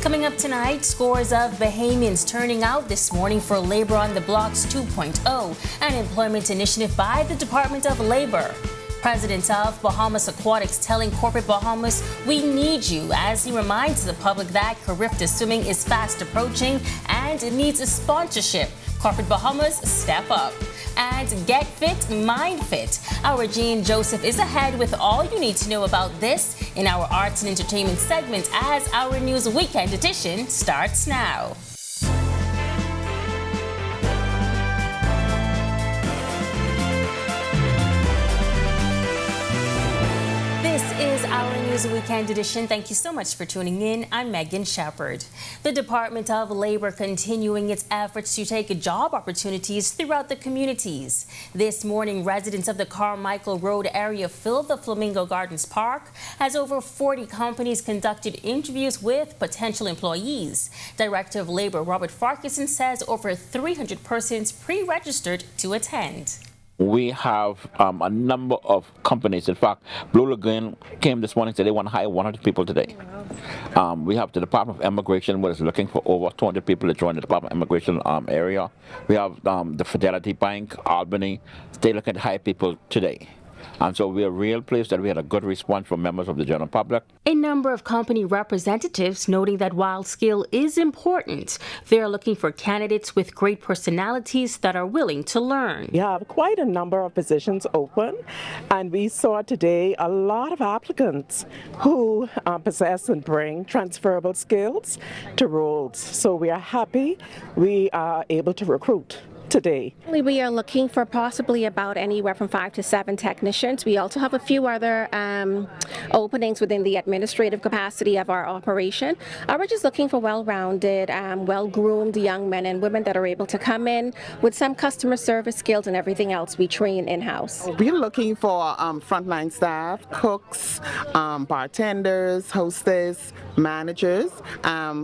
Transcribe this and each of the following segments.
Coming up tonight, scores of Bahamians turning out this morning for Labor on the Blocks 2.0, an employment initiative by the Department of Labor. President of Bahamas Aquatics telling corporate Bahamas, "We need you," as he reminds the public that Carifta swimming is fast approaching and it needs a sponsorship. Corporate Bahamas, step up. And get fit, mind fit. Our Jean Joseph is ahead with all you need to know about this in our arts and entertainment segment as our news weekend edition starts now. This is our News Weekend edition. Thank you so much for tuning in. I'm Megan Shepard. The Department of Labor continuing its efforts to take job opportunities throughout the communities. This morning, residents of the Carmichael Road area filled the Flamingo Gardens Park as over 40 companies conducted interviews with potential employees. Director of Labor Robert Farquharson says over 300 persons pre-registered to attend. We have a number of companies. In fact, Blue Lagoon came this morning and said they want to hire 100 people today. We have the Department of Immigration, which is looking for over 200 people to join the Department of Immigration area. We have the Fidelity Bank, Albany. They're looking to hire people today. And so we are real pleased that we had a good response from members of the general public. A number of company representatives noting that while skill is important, they're looking for candidates with great personalities that are willing to learn. We have quite a number of positions open, and we saw today a lot of applicants who possess and bring transferable skills to roles. So we are happy we are able to recruit today. We are looking for possibly about anywhere from 5 to 7 technicians. We also have a few other openings within the administrative capacity of our operation. We're just looking for well-rounded, well-groomed young men and women that are able to come in with some customer service skills and everything else we train in-house. We're looking for frontline staff, cooks, bartenders, hostess, managers.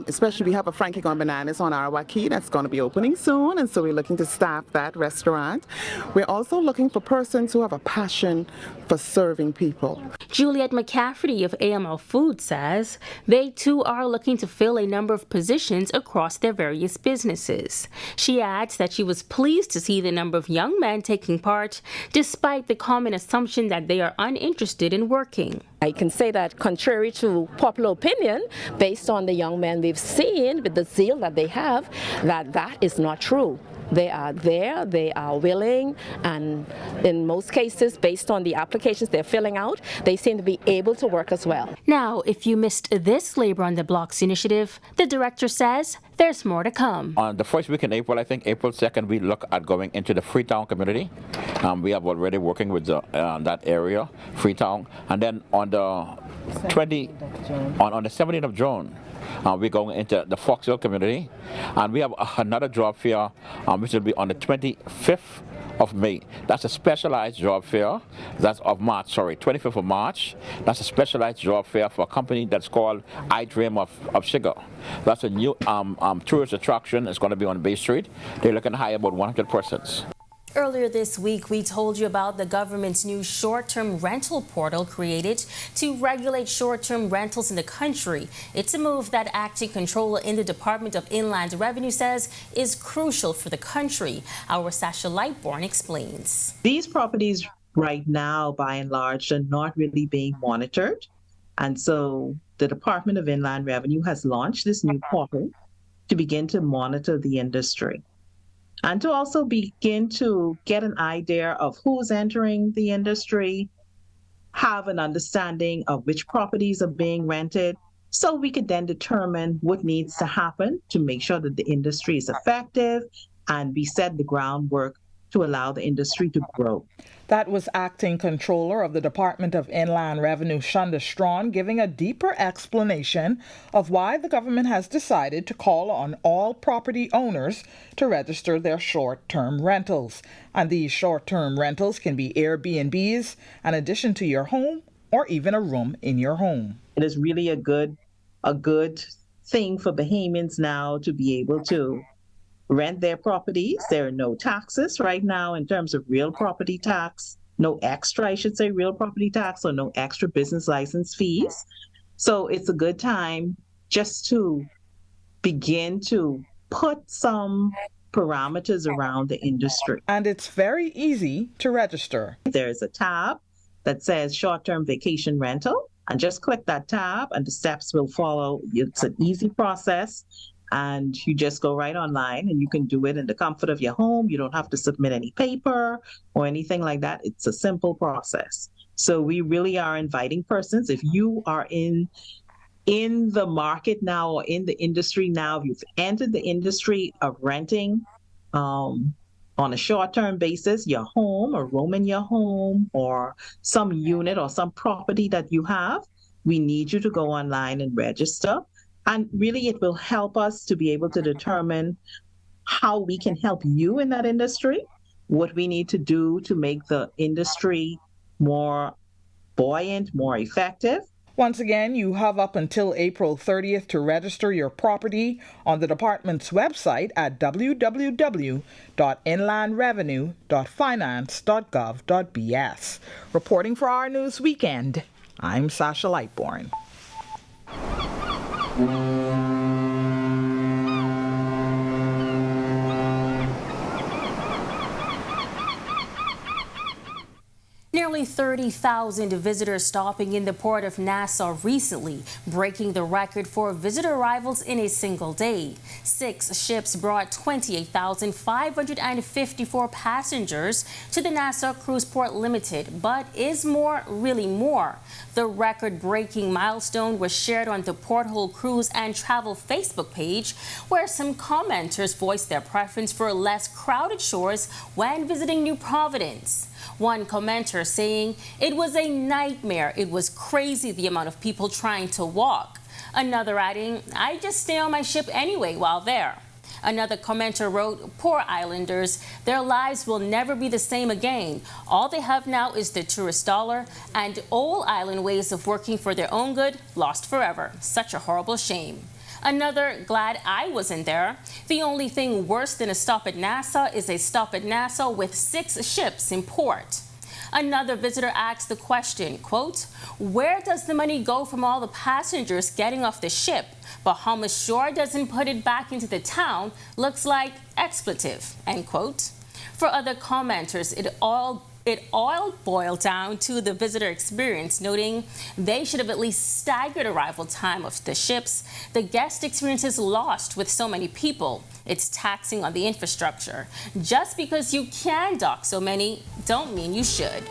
Especially we have a Frankie Gone Bananas on our Waukee that's going to be opening soon, and so we're looking to staff that restaurant. We're also looking for persons who have a passion for serving people. Juliet McCafferty of AML Food says they too are looking to fill a number of positions across their various businesses. She adds that she was pleased to see the number of young men taking part, despite the common assumption that they are uninterested in working. I can say that contrary to popular opinion, based on the young men we've seen with the zeal that they have, that is not true. They are there, they are willing, and in most cases, based on the applications they're filling out, they seem to be able to work as well. Now, if you missed this Labor on the Blocks initiative, the director says there's more to come. On the first week in April, I think April 2nd, we look at going into the Freetown community. We have already working with that area, Freetown. And then on the 17th of June, we're going into the Fox Hill community, and we have another job fair, which will be on the 25th of May. That's a specialized job fair. That's of March, 25th of March. That's a specialized job fair for a company that's called I Dream of Sugar. That's a new tourist attraction. It's going to be on Bay Street. They're looking to hire about 100 persons. Earlier this week, we told you about the government's new short-term rental portal created to regulate short-term rentals in the country. It's a move that acting controller in the Department of Inland Revenue says is crucial for the country. Our Sasha Lightbourne explains. These properties right now, by and large, are not really being monitored. And so the Department of Inland Revenue has launched this new portal to begin to monitor the industry, and to also begin to get an idea of who's entering the industry, have an understanding of which properties are being rented, so we could then determine what needs to happen to make sure that the industry is effective and we set the groundwork to allow the industry to grow. That was Acting Controller of the Department of Inland Revenue, Shonda Strawn, giving a deeper explanation of why the government has decided to call on all property owners to register their short-term rentals. And these short-term rentals can be Airbnbs, an addition to your home, or even a room in your home. It is really a good thing for Bahamians now to be able to rent their properties. There are no taxes right now in terms of real property tax, no extra, I should say, real property tax, or no extra business license fees. So it's a good time just to begin to put some parameters around the industry. And it's very easy to register. There's a tab that says short-term vacation rental, and just click that tab and the steps will follow. It's an easy process, and you just go right online and you can do it in the comfort of your home. You don't have to submit any paper or anything like that. It's a simple process. So we really are inviting persons. If you are in the market now or in the industry now, if you've entered the industry of renting on a short-term basis, your home or room in your home or some unit or some property that you have, we need you to go online and register. And really, it will help us to be able to determine how we can help you in that industry, what we need to do to make the industry more buoyant, more effective. Once again, you have up until April 30th to register your property on the department's website at www.inlandrevenue.finance.gov.bs. Reporting for Our News Weekend, I'm Sasha Lightbourne. Nearly 30,000 visitors stopping in the port of Nassau recently, breaking the record for visitor arrivals in a single day. 6 ships brought 28,554 passengers to the Nassau Cruise Port Limited. But is more really more? The record-breaking milestone was shared on the Porthole Cruise and Travel Facebook page, where some commenters voiced their preference for less crowded shores when visiting New Providence. One commenter saying, "It was a nightmare. It was crazy the amount of people trying to walk." Another adding, "I just stay on my ship anyway while there." Another commenter wrote, "Poor islanders, their lives will never be the same again. All they have now is the tourist dollar, and old island ways of working for their own good lost forever. Such a horrible shame." Another, "Glad I wasn't there. The only thing worse than a stop at Nassau is a stop at Nassau with 6 ships in port." Another visitor asked the question, quote, "Where does the money go from all the passengers getting off the ship? Bahamas sure doesn't put it back into the town. Looks like expletive," end quote. For other commenters, it all boiled down to the visitor experience, noting they should have at least staggered arrival time of the ships. The guest experience is lost with so many people. It's taxing on the infrastructure. Just because you can dock so many, don't mean you should.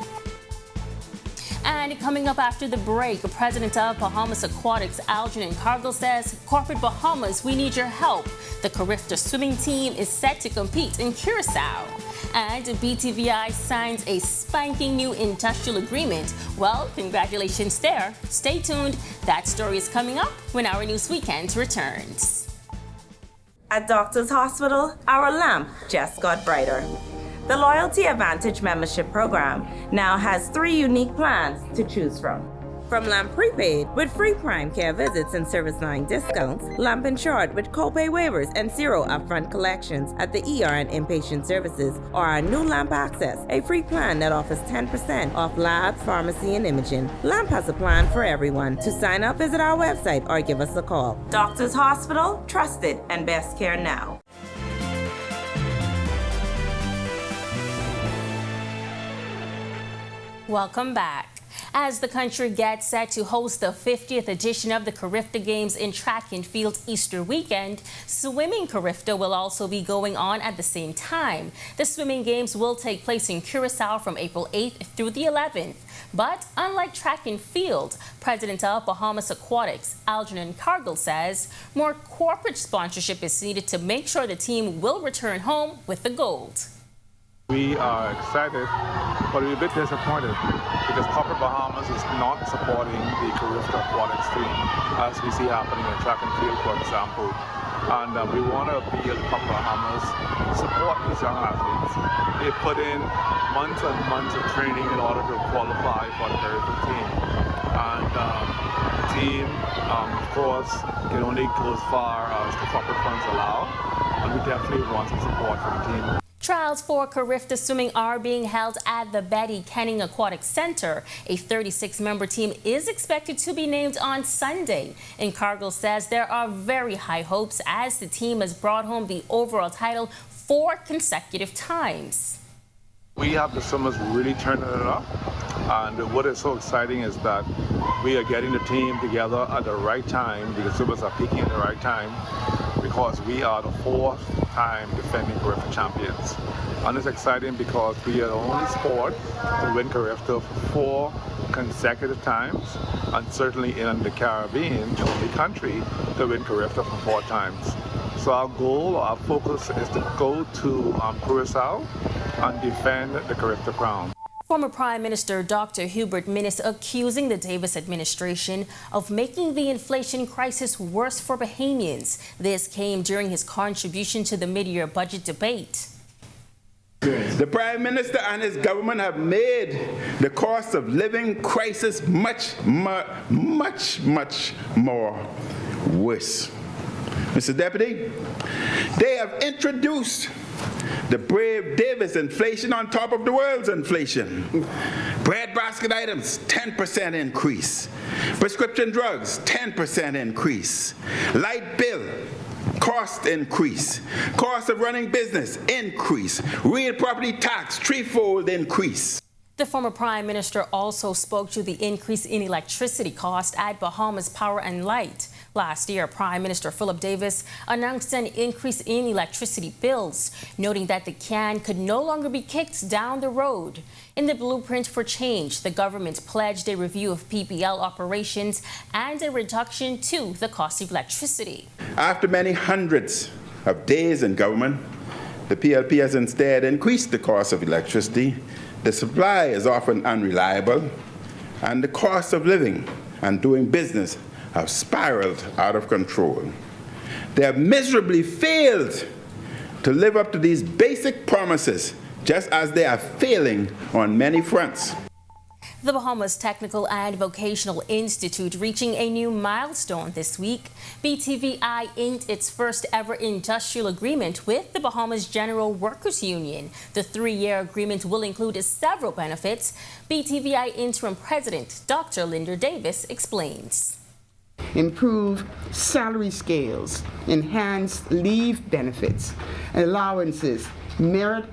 And coming up after the break, President of Bahamas Aquatics, Algernon Cargill, says, "Corporate Bahamas, we need your help." The Carifta swimming team is set to compete in Curacao. And BTVI signs a spanking new industrial agreement. Well, congratulations there. Stay tuned. That story is coming up when Our News Weekend returns. At Doctors Hospital, our lamp just got brighter. The Loyalty Advantage membership program now has 3 unique plans to choose from. From Lamp Prepaid with free prime care visits and service line discounts, Lamp Insured with copay waivers and 0 upfront collections at the ER and inpatient services, or our new Lamp Access, a free plan that offers 10% off labs, pharmacy, and imaging. Lamp has a plan for everyone. To sign up, visit our website or give us a call. Doctors Hospital, trusted and best care now. Welcome back. As the country gets set to host the 50th edition of the Carifta Games in track and field Easter weekend, swimming Carifta will also be going on at the same time. The swimming games will take place in Curacao from April 8th through the 11th. But unlike track and field, President of Bahamas Aquatics, Algernon Cargill, says more corporate sponsorship is needed to make sure the team will return home with the gold. We are excited, but we're a bit disappointed because corporate Bahamas is not supporting the Carifta Aquatics team, as we see happening in track and field, for example. And we want to be at corporate Bahamas, support these young athletes. They put in months and months of training in order to qualify for the Carifta team. And the team, of course, can only go as far as the corporate funds allow, and we definitely want some support from the team. Trials for Carifta swimming are being held at the Betty Kenning Aquatic Center. A 36-member team is expected to be named on Sunday. And Cargill says there are very high hopes as the team has brought home the overall title 4 consecutive times. We have the swimmers really turning it up, and what is so exciting is that we are getting the team together at the right time. The swimmers are peaking at the right time because we are the 4th-time defending Carifta champions. And it's exciting because we are the only sport to win Carifta for 4 consecutive times, and certainly in the Caribbean, the only country to win Carifta for 4 times. So our goal, our focus is to go to Curacao and defend the Carifta crown. Former Prime Minister Dr. Hubert Minnis accusing the Davis administration of making the inflation crisis worse for Bahamians. This came during his contribution to the mid-year budget debate. The Prime Minister and his government have made the cost of living crisis much more worse. Mr. Deputy, they have introduced the brave Davis inflation on top of the world's inflation. Bread basket items, 10% increase. Prescription drugs, 10% increase. Light bill, cost increase. Cost of running business, increase. Real property tax, 3-fold increase. The former Prime Minister also spoke to the increase in electricity cost at Bahamas Power and Light. Last year, Prime Minister Philip Davis announced an increase in electricity bills, noting that the can could no longer be kicked down the road. In the Blueprint for Change, the government pledged a review of PPL operations and a reduction to the cost of electricity. After many hundreds of days in government, the PLP has instead increased the cost of electricity. The supply is often unreliable, and the cost of living and doing business have spiraled out of control. They have miserably failed to live up to these basic promises, just as they are failing on many fronts. The Bahamas Technical and Vocational Institute reaching a new milestone this week. BTVI inked its first ever industrial agreement with the Bahamas General Workers Union. The 3-year agreement will include several benefits. BTVI Interim President Dr. Linda Davis explains. Improve salary scales, enhance leave benefits, allowances, merit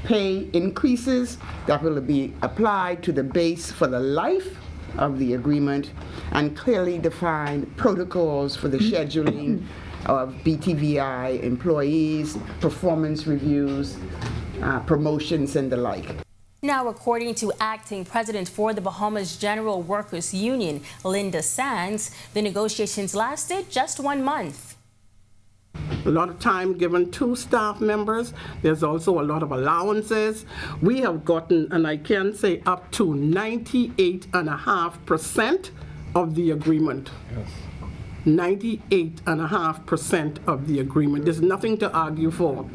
pay increases that will be applied to the base for the life of the agreement, and clearly define protocols for the scheduling of BTVI employees, performance reviews, promotions, and the like. Now, according to acting president for the Bahamas General Workers Union, Linda Sands, the negotiations lasted just 1 month. A lot of time given to staff members. There's also a lot of allowances. We have gotten, and I can say up to 98.5% of the agreement. Yes. 98.5% of the agreement. There's nothing to argue for.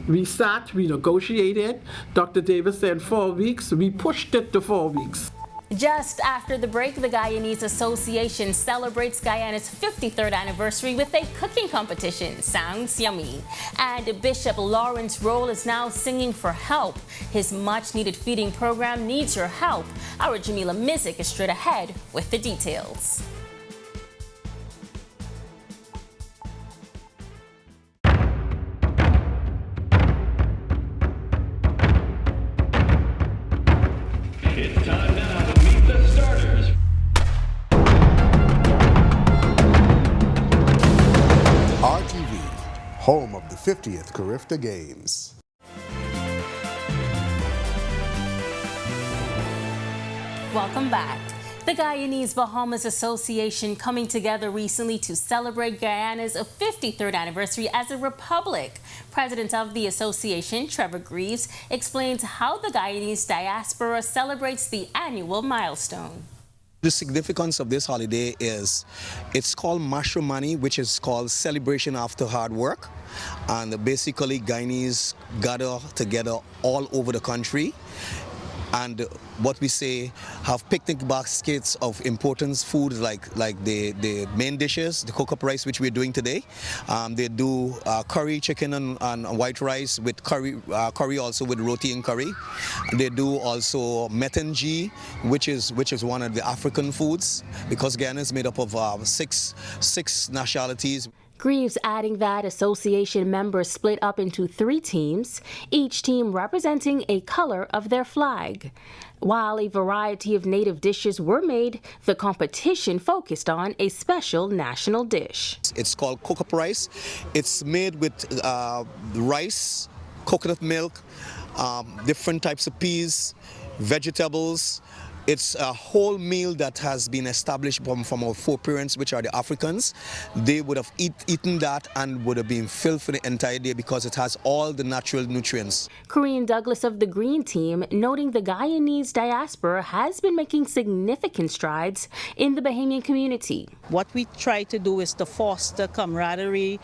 We sat, we negotiated. Dr. Davis said 4 weeks. We pushed it to 4 weeks. Just after the break, the Guyanese Association celebrates Guyana's 53rd anniversary with a cooking competition. Sounds yummy. And Bishop Lawrence Rolle is now singing for help. His much-needed feeding program needs your help. Our Jamila Mizik is straight ahead with the details. It's time now to meet the starters. RTV, home of the 50th Carifta Games. Welcome back. The Guyanese Bahamas Association coming together recently to celebrate Guyana's 53rd anniversary as a republic. President of the association, Trevor Greaves, explains how the Guyanese diaspora celebrates the annual milestone. The significance of this holiday is it's called Mashramani, which is called celebration after hard work. And basically Guyanese gather together all over the country and what we say have picnic baskets of important foods like the main dishes, the cook-up rice which we're doing today. They do curry chicken and white rice with curry also with roti and curry. They do also metanji, which is one of the African foods, because Guyana is made up of six nationalities. Greaves adding that association members split up into 3 teams, each team representing a color of their flag. While a variety of native dishes were made, the competition focused on a special national dish. It's called cook-up rice. It's made with rice, coconut milk, different types of peas, vegetables. It's a whole meal that has been established from our foreparents, which are the Africans. They would have eaten that and would have been filled for the entire day because it has all the natural nutrients. Korean Douglas of the Green Team noting the Guyanese diaspora has been making significant strides in the Bahamian community. What we try to do is to foster camaraderie,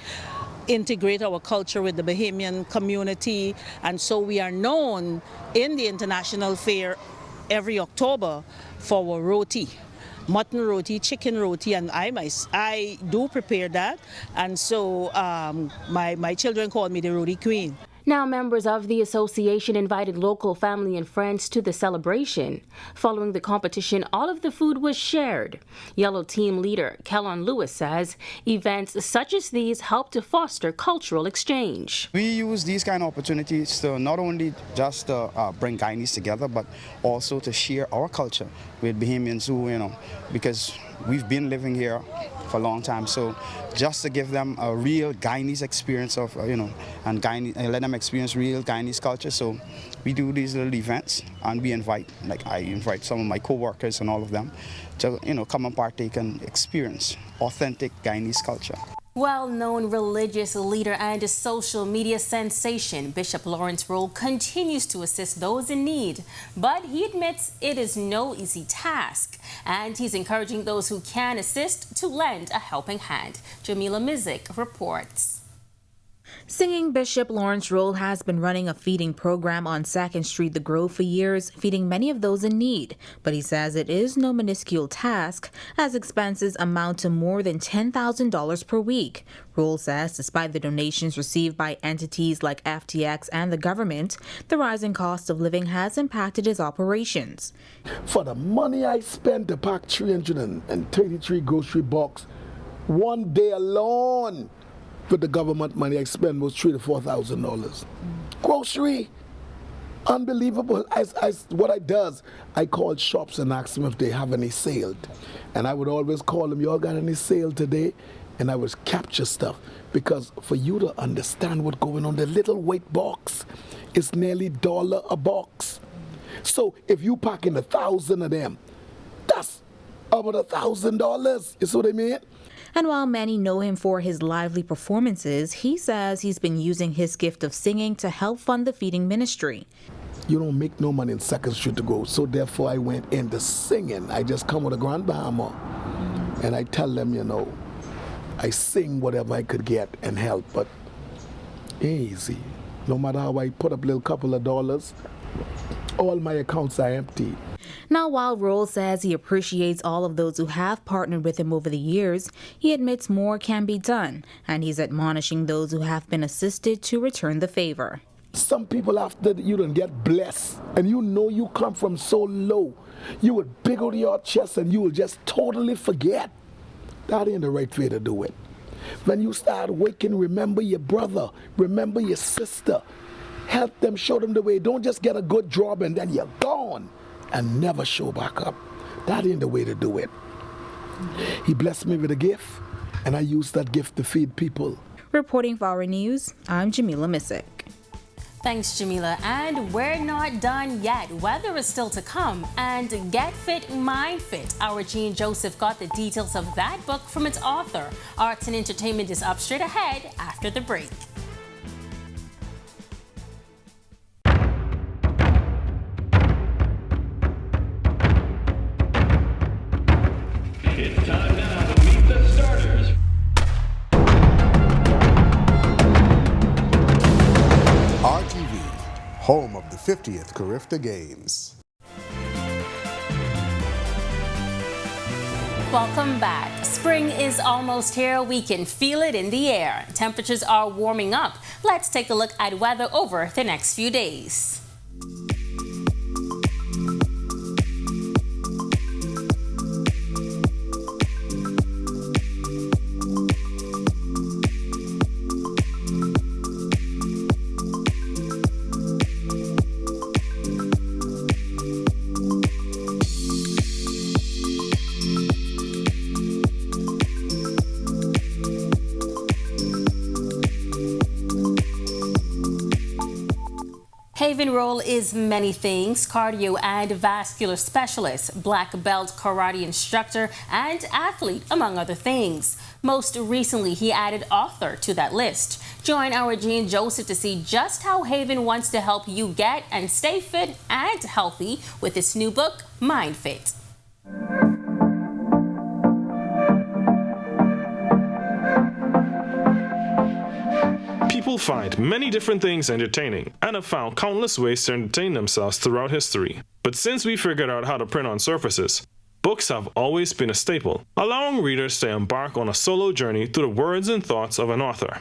integrate our culture with the Bahamian community, and so we are known in the international fair every October for our roti, mutton roti, chicken roti, and I do prepare that, and so my children call me the roti queen. Now, members of the association invited local family and friends to the celebration. Following the competition, all of the food was shared. Yellow Team leader Kellon Lewis says events such as these help to foster cultural exchange. We use these kind of opportunities to not only just bring Guyanese together, but also to share our culture with Bahamians who, because we've been living here for a long time, so just to give them a real Guyanese experience of, and let them experience real Guyanese culture. So we do these little events, and we I invite some of my co-workers and all of them to, come and partake and experience authentic Guyanese culture. Well-known religious leader and social media sensation, Bishop Lawrence Rolle continues to assist those in need, but he admits it is no easy task, and he's encouraging those who can assist to lend a helping hand. Jamila Mizik reports. Singing Bishop Lawrence Rolle has been running a feeding program on 2nd Street, The Grove, for years, feeding many of those in need. But he says it is no minuscule task, as expenses amount to more than $10,000 per week. Rolle says despite the donations received by entities like FTX and the government, the rising cost of living has impacted his operations. For the money I spent to pack 333 grocery boxes, one day alone, with the government money I spend was $3,000 to $4,000. Grocery, unbelievable. What I does, I called shops and asked them if they have any sale, and I would always call them, y'all got any sale today? And I would capture stuff, because for you to understand what's going on, the little white box is nearly $1 a box. So if you pack in 1,000 of them, that's about $1,000. You see what I mean? And while many know him for his lively performances, he says he's been using his gift of singing to help fund the feeding ministry. You don't make no money in 2nd Street to go, so therefore I went into singing. I just come with a Grand Bahamas, and I tell them, I sing whatever I could get and help, but easy. No matter how I put up a little couple of dollars, all my accounts are empty. Now, while Rolle says he appreciates all of those who have partnered with him over the years, he admits more can be done, and he's admonishing those who have been assisted to return the favor. Some people, after you don't get blessed, and you come from so low, you would big out your chest and you will just totally forget. That ain't the right way to do it. When you start waking, remember your brother, remember your sister. Help them, show them the way. Don't just get a good job and then you're gone and never show back up. That ain't the way to do it. He blessed me with a gift, and I used that gift to feed people. Reporting for Our News, I'm Jamila Mizik. Thanks, Jamila. And we're not done yet. Weather is still to come. And Get Fit, Mind Fit. Our Jean Joseph got the details of that book from its author. Arts and entertainment is up straight ahead after the break. It's time now to meet the starters. RTV, home of the 50th Carifta Games. Welcome back. Spring is almost here. We can feel it in the air. Temperatures are warming up. Let's take a look at weather over the next few days. Haven Rolle is many things: cardio and vascular specialist, black belt karate instructor, and athlete, among other things. Most recently, he added author to that list. Join our Jean Joseph to see just how Haven wants to help you get and stay fit and healthy with his new book, Mind Fit. People find many different things entertaining and have found countless ways to entertain themselves throughout history. But since we figured out how to print on surfaces, books have always been a staple, allowing readers to embark on a solo journey through the words and thoughts of an author.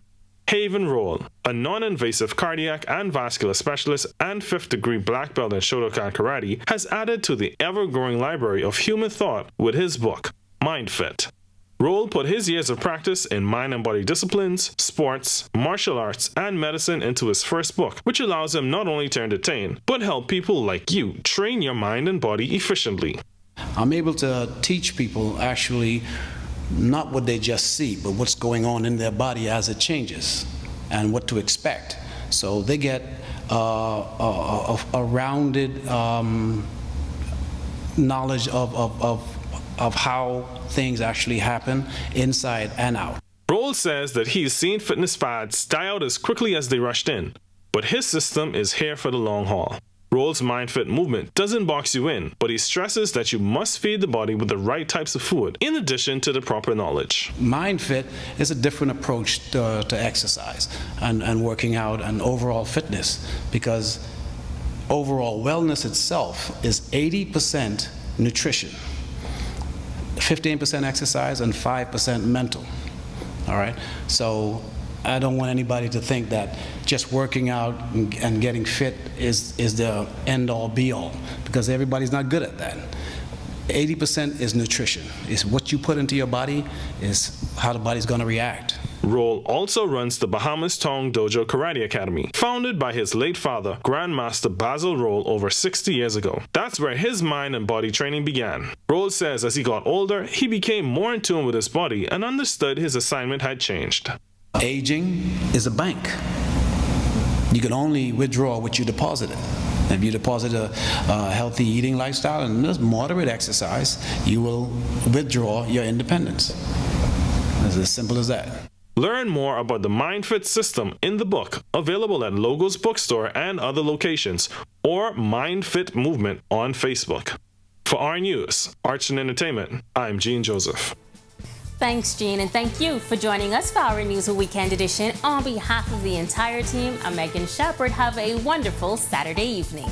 Haven Rolle, a non-invasive cardiac and vascular specialist and 5th degree black belt in Shotokan karate, has added to the ever-growing library of human thought with his book, Mind Fit. Rolle put his years of practice in mind and body disciplines, sports, martial arts, and medicine into his first book, which allows him not only to entertain, but help people like you train your mind and body efficiently. I'm able to teach people actually not what they just see, but what's going on in their body as it changes and what to expect. So they get a rounded knowledge of how things actually happen inside and out. Rolle says that he's seen fitness fads die out as quickly as they rushed in, but his system is here for the long haul. Rolle's Mind Fit movement doesn't box you in, but he stresses that you must feed the body with the right types of food, in addition to the proper knowledge. Mind Fit is a different approach to exercise and working out and overall fitness, because overall wellness itself is 80% nutrition, 15% exercise, and 5% mental. All right? So I don't want anybody to think that just working out and getting fit is the end-all be-all, because everybody's not good at that. 80% is nutrition. It's what you put into your body is how the body's going to react. Rolle also runs the Bahamas Tong Dojo Karate Academy, founded by his late father, Grandmaster Basil Rolle, over 60 years ago. That's where his mind and body training began. Rolle says as he got older, he became more in tune with his body and understood his assignment had changed. Aging is a bank. You can only withdraw what you deposited. If you deposit a healthy eating lifestyle and just moderate exercise, you will withdraw your independence. It's as simple as that. Learn more about the Mind Fit system in the book, available at Logos Bookstore and other locations, or Mind Fit Movement on Facebook. For Our News, Arts and Entertainment, I'm Jean Joseph. Thanks, Jean, and thank you for joining us for our News Weekend edition. On behalf of the entire team, I'm Megan Shepard. Have a wonderful Saturday evening.